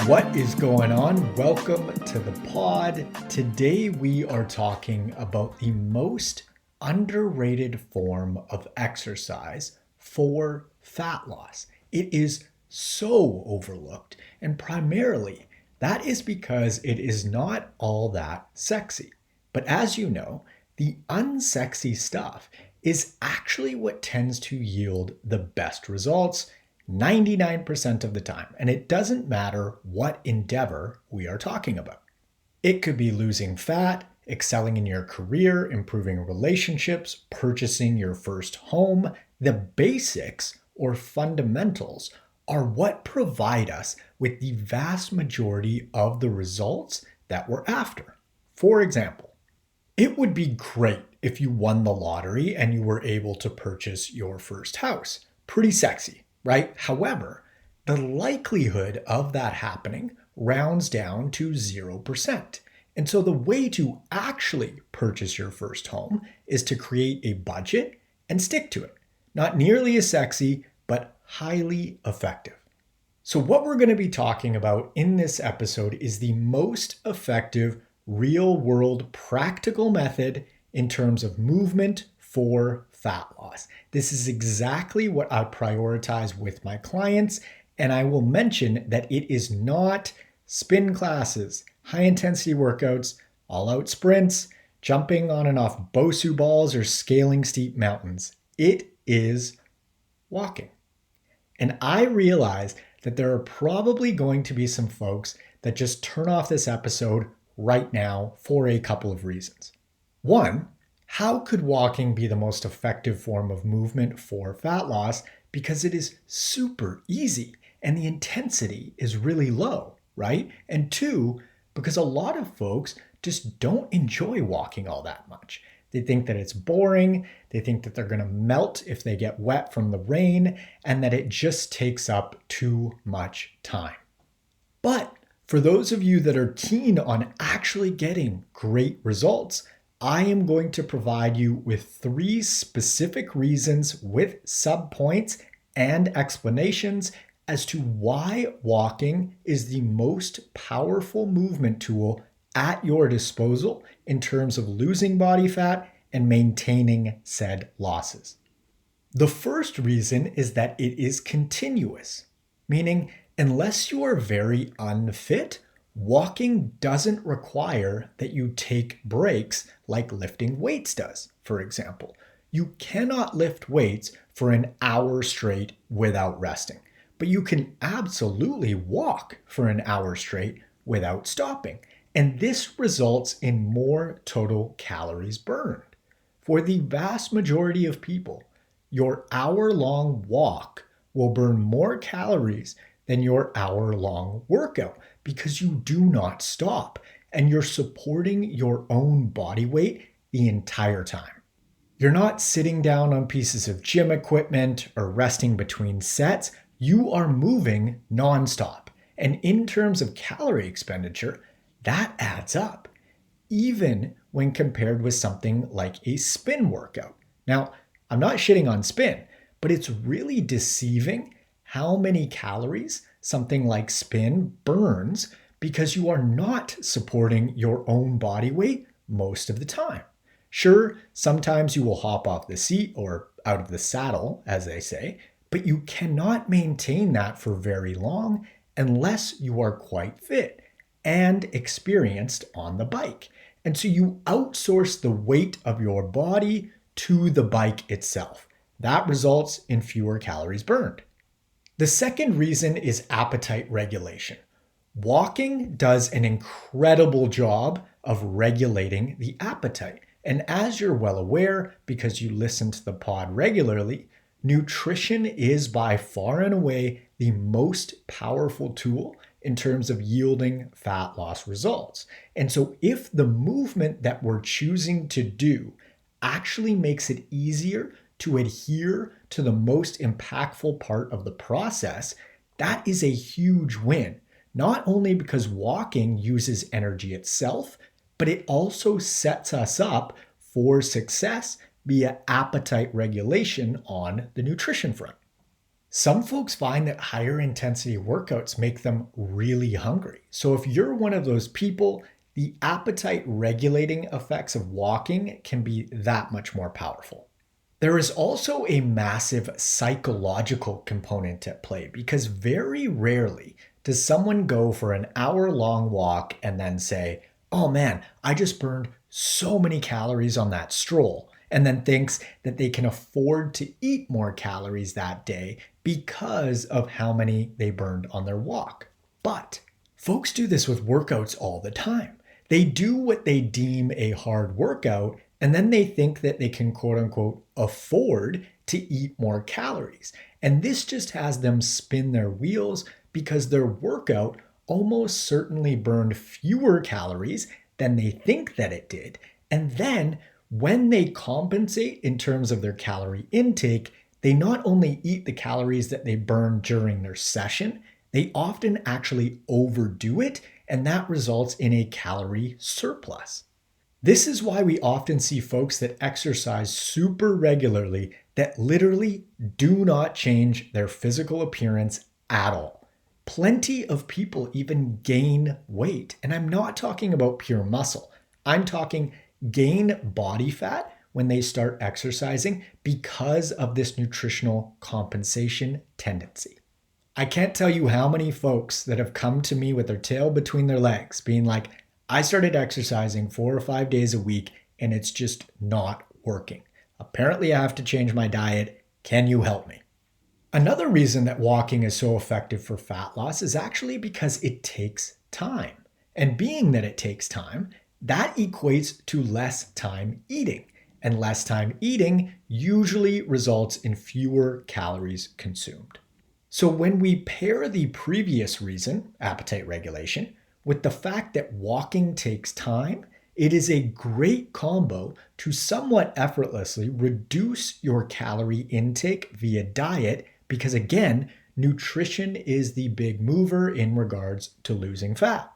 What is going on? Welcome to the pod. Today we are talking about the most underrated form of exercise for fat loss. It is so overlooked, and primarily that is because it is not all that sexy. But as you know, the unsexy stuff is actually what tends to yield the best results 99% of the time, and it doesn't matter what endeavor we are talking about. It could be losing fat, excelling in your career, improving relationships, purchasing your first home. The basics or fundamentals are what provide us with the vast majority of the results that we're after. For example, it would be great if you won the lottery and you were able to purchase your first house. Pretty sexy, right? However, the likelihood of that happening rounds down to 0%. And so the way to actually purchase your first home is to create a budget and stick to it. Not nearly as sexy, but highly effective. So what we're going to be talking about in this episode is the most effective real-world practical method in terms of movement for fat loss. This is exactly what I prioritize with my clients, and I will mention that it is not spin classes, high-intensity workouts, all-out sprints, jumping on and off Bosu balls, or scaling steep mountains. It is walking. And I realize that there are probably going to be some folks that just turn off this episode right now for a couple of reasons. One, how could walking be the most effective form of movement for fat loss? Because it is super easy and the intensity is really low, right? And two, because a lot of folks just don't enjoy walking all that much. They think that it's boring, they think that they're going to melt if they get wet from the rain, and that it just takes up too much time. But for those of you that are keen on actually getting great results, I am going to provide you with 3 specific reasons with subpoints and explanations as to why walking is the most powerful movement tool at your disposal in terms of losing body fat and maintaining said losses. The first reason is that it is continuous, meaning unless you are very unfit, walking doesn't require that you take breaks like lifting weights does, for example. You cannot lift weights for an hour straight without resting, but you can absolutely walk for an hour straight without stopping. And this results in more total calories burned. For the vast majority of people, your hour-long walk will burn more calories than your hour-long workout because you do not stop and you're supporting your own body weight the entire time. You're not sitting down on pieces of gym equipment or resting between sets. You are moving nonstop. And in terms of calorie expenditure, that adds up, even when compared with something like a spin workout. Now, I'm not shitting on spin, but it's really deceiving how many calories something like spin burns because you are not supporting your own body weight most of the time. Sure, sometimes you will hop off the seat or out of the saddle, as they say, but you cannot maintain that for very long unless you are quite fit and experienced on the bike. And so you outsource the weight of your body to the bike itself. That results in fewer calories burned. The second reason is appetite regulation. Walking does an incredible job of regulating the appetite. And as you're well aware, because you listen to the pod regularly, nutrition is by far and away the most powerful tool in terms of yielding fat loss results. And so if the movement that we're choosing to do actually makes it easier to adhere to the most impactful part of the process, that is a huge win. Not only because walking uses energy itself, but it also sets us up for success via appetite regulation on the nutrition front. Some folks find that higher intensity workouts make them really hungry. So if you're one of those people, the appetite regulating effects of walking can be that much more powerful. There is also a massive psychological component at play because very rarely does someone go for an hour-long walk and then say, "Oh man, I just burned so many calories on that stroll," and then thinks that they can afford to eat more calories that day because of how many they burned on their walk. But folks do this with workouts all the time. They do what they deem a hard workout, and then they think that they can quote unquote afford to eat more calories. And this just has them spin their wheels because their workout almost certainly burned fewer calories than they think that it did. And then when they compensate in terms of their calorie intake, they not only eat the calories that they burned during their session, they often actually overdo it, and that results in a calorie surplus. This is why we often see folks that exercise super regularly that literally do not change their physical appearance at all. Plenty of people even gain weight, and I'm not talking about pure muscle. I'm talking gain body fat when they start exercising because of this nutritional compensation tendency. I can't tell you how many folks that have come to me with their tail between their legs being like, "I started exercising 4 or 5 days a week and it's just not working. Apparently I have to change my diet. Can you help me?" Another reason that walking is so effective for fat loss is actually because it takes time. And being that it takes time, that equates to less time eating. And less time eating usually results in fewer calories consumed. So when we pair the previous reason, appetite regulation, with the fact that walking takes time, it is a great combo to somewhat effortlessly reduce your calorie intake via diet because, again, nutrition is the big mover in regards to losing fat.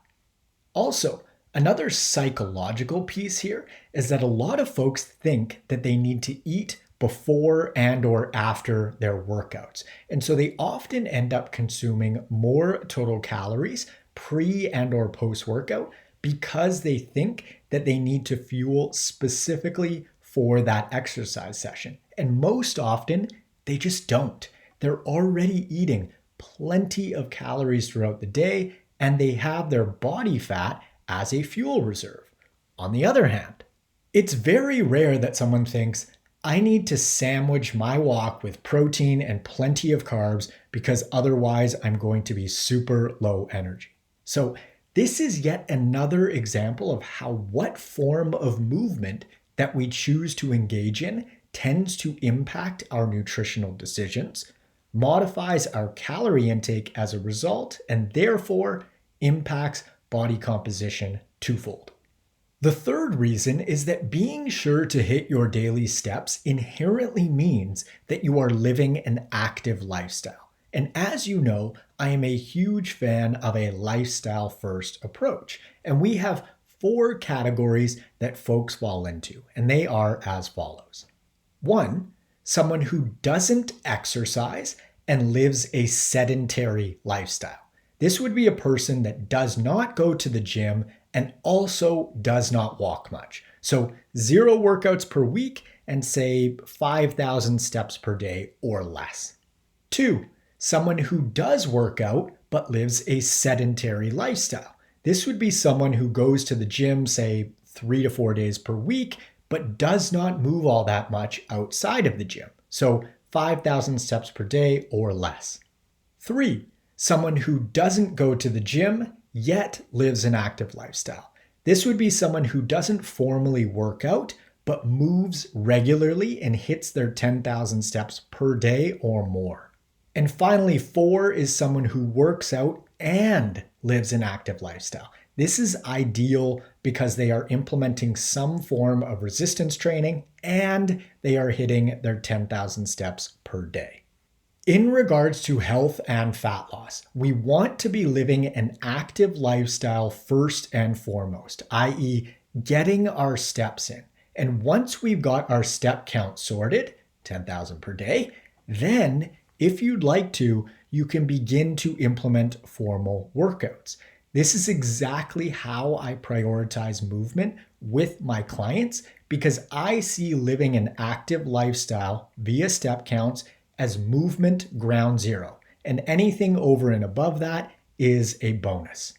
Also, another psychological piece here is that a lot of folks think that they need to eat before and or after their workouts. And so they often end up consuming more total calories pre and or post workout because they think that they need to fuel specifically for that exercise session. And most often they just don't. They're already eating plenty of calories throughout the day and they have their body fat as a fuel reserve. On the other hand, it's very rare that someone thinks, "I need to sandwich my walk with protein and plenty of carbs because otherwise I'm going to be super low energy." So this is yet another example of how what form of movement that we choose to engage in tends to impact our nutritional decisions, modifies our calorie intake as a result, and therefore impacts body composition twofold. The third reason is that being sure to hit your daily steps inherently means that you are living an active lifestyle. And as you know, I am a huge fan of a lifestyle first approach. And we have 4 categories that folks fall into, and they are as follows. 1, someone who doesn't exercise and lives a sedentary lifestyle. This would be a person that does not go to the gym and also does not walk much. So 0 workouts per week and say 5,000 steps per day or less. 2, someone who does work out but lives a sedentary lifestyle. This would be someone who goes to the gym, say 3 to 4 days per week, but does not move all that much outside of the gym. So 5,000 steps per day or less. 3, someone who doesn't go to the gym yet lives an active lifestyle. This would be someone who doesn't formally work out but moves regularly and hits their 10,000 steps per day or more. And finally, 4 is someone who works out and lives an active lifestyle. This is ideal because they are implementing some form of resistance training and they are hitting their 10,000 steps per day. In regards to health and fat loss, we want to be living an active lifestyle first and foremost, i.e., getting our steps in. And once we've got our step count sorted, 10,000 per day, then If you'd like to, you can begin to implement formal workouts. This is exactly how I prioritize movement with my clients because I see living an active lifestyle via step counts as movement ground zero, and anything over and above that is a bonus.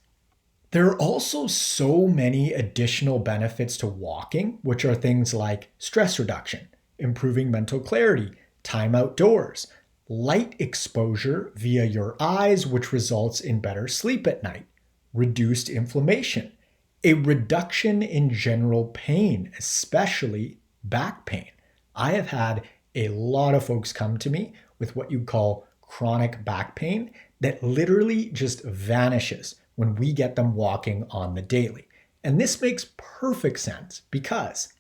There are also so many additional benefits to walking, which are things like stress reduction, improving mental clarity, time outdoors, light exposure via your eyes, which results in better sleep at night, reduced inflammation, a reduction in general pain, especially back pain. I have had a lot of folks come to me with what you call chronic back pain that literally just vanishes when we get them walking on the daily. And this makes perfect sense because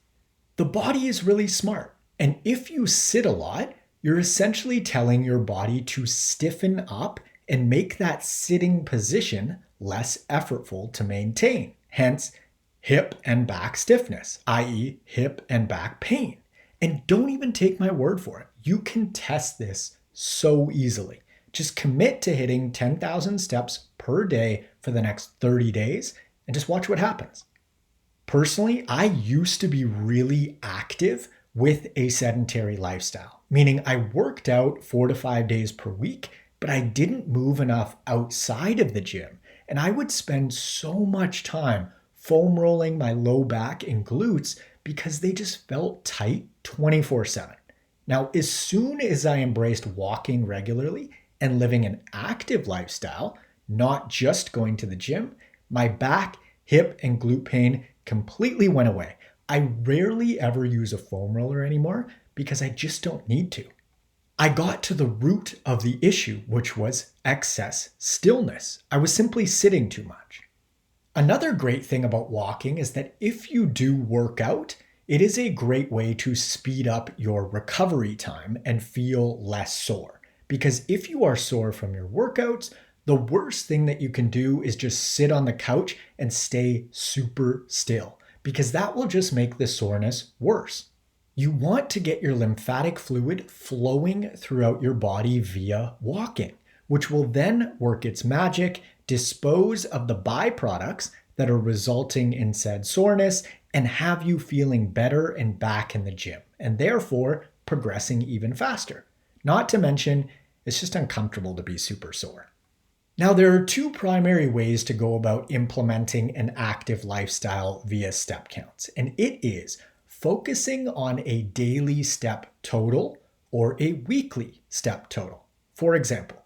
the body is really smart. And if you sit a lot, you're essentially telling your body to stiffen up and make that sitting position less effortful to maintain. Hence, hip and back stiffness, i.e., hip and back pain. And don't even take my word for it. You can test this so easily. Just commit to hitting 10,000 steps per day for the next 30 days and just watch what happens. Personally, I used to be really active with a sedentary lifestyle, meaning I worked out 4 to 5 days per week, but I didn't move enough outside of the gym. And I would spend so much time foam rolling my low back and glutes because they just felt tight 24/7. Now, as soon as I embraced walking regularly and living an active lifestyle, not just going to the gym, my back, hip, and glute pain completely went away. I rarely ever use a foam roller anymore because I just don't need to. I got to the root of the issue, which was excess stillness. I was simply sitting too much. Another great thing about walking is that if you do work out, it is a great way to speed up your recovery time and feel less sore. Because if you are sore from your workouts, the worst thing that you can do is just sit on the couch and stay super still, because that will just make the soreness worse. You want to get your lymphatic fluid flowing throughout your body via walking, which will then work its magic, dispose of the byproducts that are resulting in said soreness, and have you feeling better and back in the gym, and therefore progressing even faster. Not to mention, it's just uncomfortable to be super sore. Now, there are two primary ways to go about implementing an active lifestyle via step counts, and it is focusing on a daily step total or a weekly step total. For example,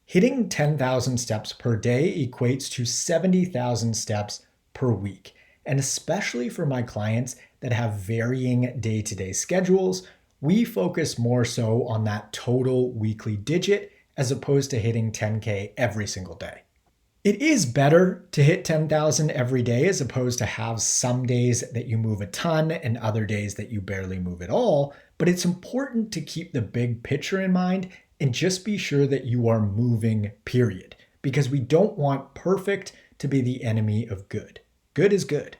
hitting 10,000 steps per day equates to 70,000 steps per week. And especially for my clients that have varying day-to-day schedules, we focus more so on that total weekly digit as opposed to hitting 10K every single day. It is better to hit 10,000 every day as opposed to have some days that you move a ton and other days that you barely move at all, but it's important to keep the big picture in mind and just be sure that you are moving, period, because we don't want perfect to be the enemy of good. Good is good.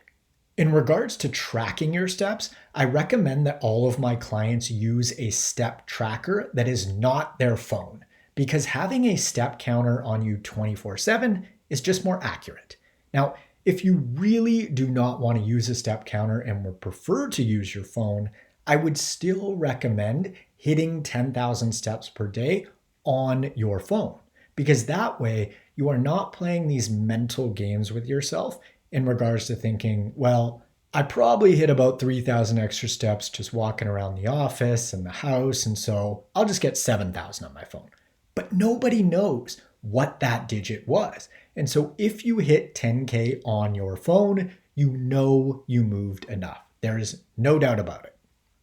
In regards to tracking your steps, I recommend that all of my clients use a step tracker that is not their phone, because having a step counter on you 24/7 is just more accurate. Now, if you really do not want to use a step counter and would prefer to use your phone, I would still recommend hitting 10,000 steps per day on your phone, because that way you are not playing these mental games with yourself in regards to thinking, well, I probably hit about 3,000 extra steps just walking around the office and the house, and so I'll just get 7,000 on my phone. But nobody knows what that digit was. And so if you hit 10K on your phone, you know you moved enough. There is no doubt about it.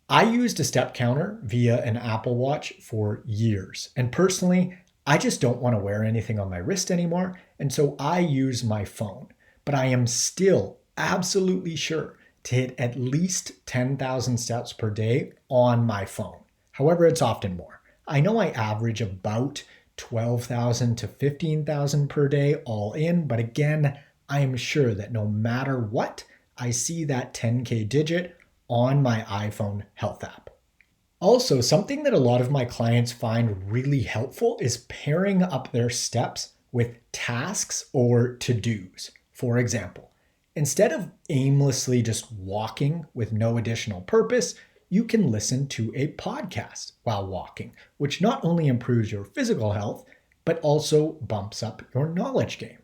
I used a step counter via an Apple Watch for years. And personally, I just don't want to wear anything on my wrist anymore. And so I use my phone. But I am still absolutely sure to hit at least 10,000 steps per day on my phone. However, it's often more. I know I average about 12,000 to 15,000 per day all in, but again, I am sure that no matter what, I see that 10K digit on my iPhone health app. Also, something that a lot of my clients find really helpful is pairing up their steps with tasks or to-dos. For example, instead of aimlessly just walking with no additional purpose, you can listen to a podcast while walking, which not only improves your physical health, but also bumps up your knowledge game.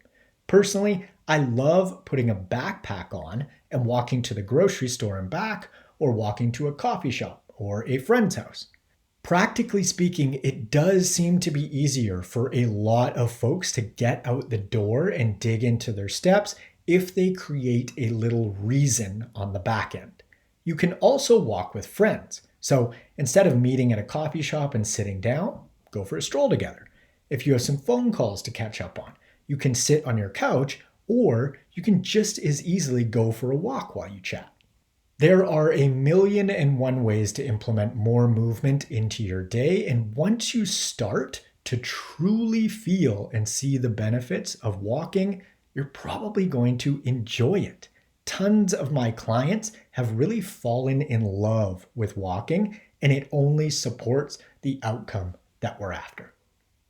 Personally, I love putting a backpack on and walking to the grocery store and back, or walking to a coffee shop or a friend's house. Practically speaking, it does seem to be easier for a lot of folks to get out the door and dig into their steps if they create a little reason on the back end. You can also walk with friends. So instead of meeting at a coffee shop and sitting down, go for a stroll together. If you have some phone calls to catch up on, you can sit on your couch, or you can just as easily go for a walk while you chat. There are a million and one ways to implement more movement into your day, and once you start to truly feel and see the benefits of walking, you're probably going to enjoy it. Tons of my clients have really fallen in love with walking, and it only supports the outcome that we're after.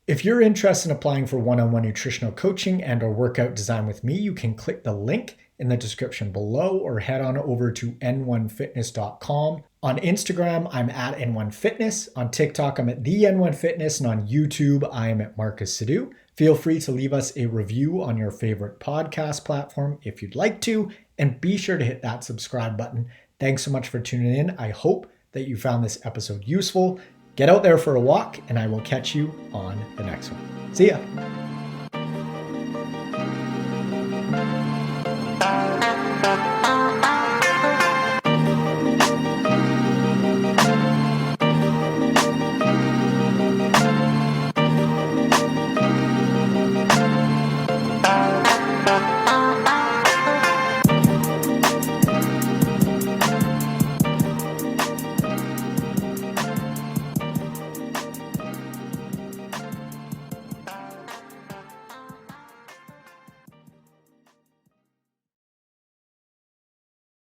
If you're interested in applying for one-on-one nutritional coaching and or workout design with me, you can click the link in the description below or head on over to n1fitness.com. On Instagram, I'm at n1fitness. On TikTok, I'm at the n1fitness. And on YouTube, I am at Marcus Sadhu. Feel free to leave us a review on your favorite podcast platform if you'd like to, and be sure to hit that subscribe button. Thanks so much for tuning in. I hope that you found this episode useful. Get out there for a walk, and I will catch you on the next one. See ya.